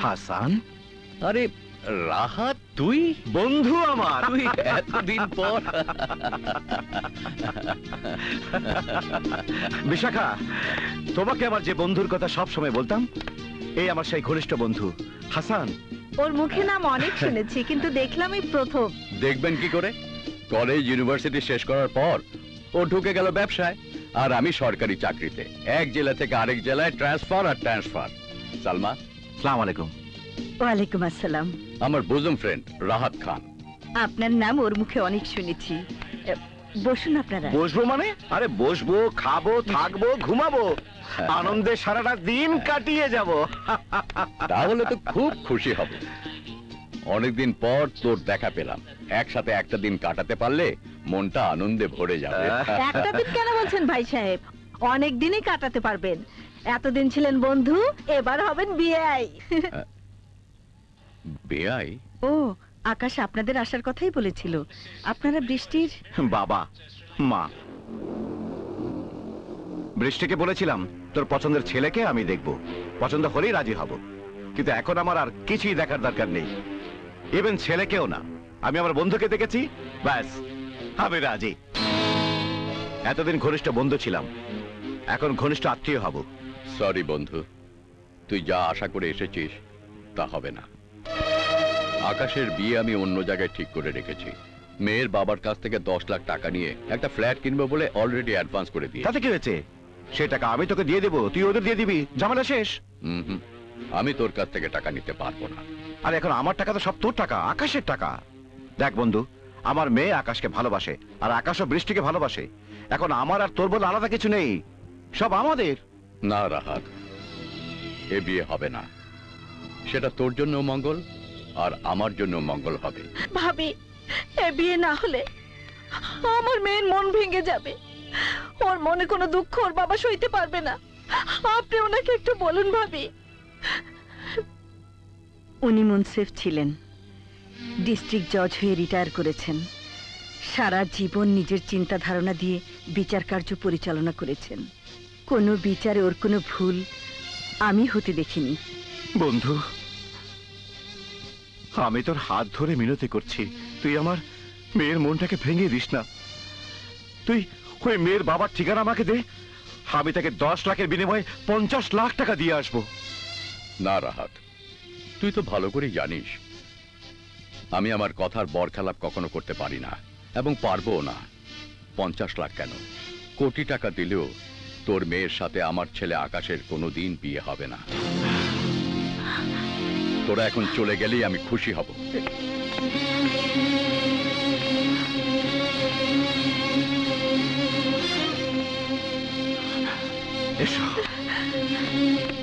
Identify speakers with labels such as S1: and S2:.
S1: হাসান,
S2: আরে রাহাত, তুই
S1: বন্ধু আমার।
S2: তুই এতদিন পর।
S1: বিশাখা, তোমাকে আমার যে বন্ধুর কথা সব সময় বলতাম, এই আমার সেই ঘনিষ্ঠ বন্ধু হাসান।
S3: ওর মুখে নাম অনেক শুনেছি, কিন্তু দেখলাম এই প্রথম।
S2: দেখবেন কি করে, কলেজ ইউনিভার্সিটি শেষ করার পর ও ঢুকে গেল ব্যবসায়, আর আমি সরকারি চাকরিতে। এক জেলা থেকে আরেক জেলায় ট্রান্সফার আর ট্রান্সফার। সালমা,
S1: সালাম আলাইকুম।
S3: ওয়ালাইকুম আসসালাম।
S2: আমার বুজুম ফ্রেন্ড রাহাত খান।
S3: আপনার নাম ওর মুখে অনেক শুনেছি। বসুন আপনারা।
S1: বসবো মানে? আরে বসবো, খাবো, থাকবো, ঘুমাবো, আনন্দে সারাটা দিন কাটিয়ে যাব।
S2: তাহলে তো খুব খুশি হব। অনেকদিন পর তোর দেখা পেলাম, একসাথে একটা দিন কাটাতে পারলে মনটা আনন্দে ভরে যাবে।
S3: একটা দিন কেন বলছেন ভাই সাহেব? অনেক দিনই কাটাতে পারবেন। এতদিন ছিলেন বন্ধু, এবার হবেন বিআই।
S2: বেয়াই?
S3: ও, আকাশ আপনাদের আসার কথাই বলেছিল। আপনারা বৃষ্টির
S1: বাবা মা, বৃষ্টিকে বলেছিলাম তোর পছন্দের ছেলেকে আমি দেখব, পছন্দ হলেই রাজি হব। কিন্তু এখন আমার আর কিছুই দেখার দরকার নেই, ইভেন ছেলেকেও না। আমি আমার বন্ধুকে দেখেছি, ব্যাস আমি রাজি। এতদিন ঘনিষ্ঠ বন্ধু ছিলাম, এখন ঘনিষ্ঠ আত্মীয় হব।
S2: সরি বন্ধু, তুই যা আশা করে এসেছিস তা হবে না। আকাশের বিয়ে আমি অন্য জায়গায় ঠিক করে রেখেছি। মেয়ের বাবার কাছ থেকে 10 লাখ টাকা নিয়ে একটা ফ্ল্যাট কিনবো বলে অলরেডি অ্যাডভান্স করে দিয়ে।
S1: তাতে কি হয়েছে? সে টাকা আমি তোকে দিয়ে দেবো, তুই ওদের দিয়ে দিবি, ঝামেলা শেষ।
S2: আমি তোর কাছ থেকে টাকা নিতে পারবো না।
S1: আর এখন আমার টাকা তো সব তোর টাকা, আকাশের টাকা। দেখ বন্ধু, আমার মেয়ে আকাশকে ভালোবাসে, আর আকাশও বৃষ্টিকে ভালোবাসে। এখন আমার আর তোর বলে আলাদা কিছু নেই, সব আমাদের।
S2: না রাহাত, এ বিয়ে হবে না। সেটা তোর জন্য মঙ্গল আর আমার জন্য মঙ্গল হবে।
S3: ভাবি, এ বিয়ে না হলে আমার মেয়ের মন ভেঙে যাবে। ওর মনে কোনো দুঃখ ওর বাবা সইতে পারবে না। আপনি ওনাকে একটু বলুন ভাবি। উনি মুনসিফ ছিলেন, ডিস্ট্রিক্ট জজ হয়ে রিটায়ার করেছেন। সারা জীবন নিজের চিন্তা ধারণা দিয়ে বিচার কার্য পরিচালনা করেছেন। কোনো বিচারে ওর কোনো ভুল আমি হতে দেখিনি।
S1: বন্ধু, আমি তোর হাত ধরে মিনতি করছি, তুই আমার মেয়ের মনটাকে ভেঙে দিস না। তুই ওই মেয়ের বাবার ঠিকানা আমাকে দে, আমি তাকে 10 লাখের বিনিময়ে 50 লাখ টাকা দিয়ে আসবো।
S2: না রাহাত, তুই তো ভালো করে জানিস আমি আমার কথার বরখেলাপ কখনো করতে পারি না, এবং পারবো না। 50 লাখ কেন, কোটি টাকা দিলেও তোর মেয়ের সাথে আমার ছেলে আকাশের কোনোদিন বিয়ে হবে না। তোরা এখন চলে গেলেই আমি খুশি হব।
S1: এসো।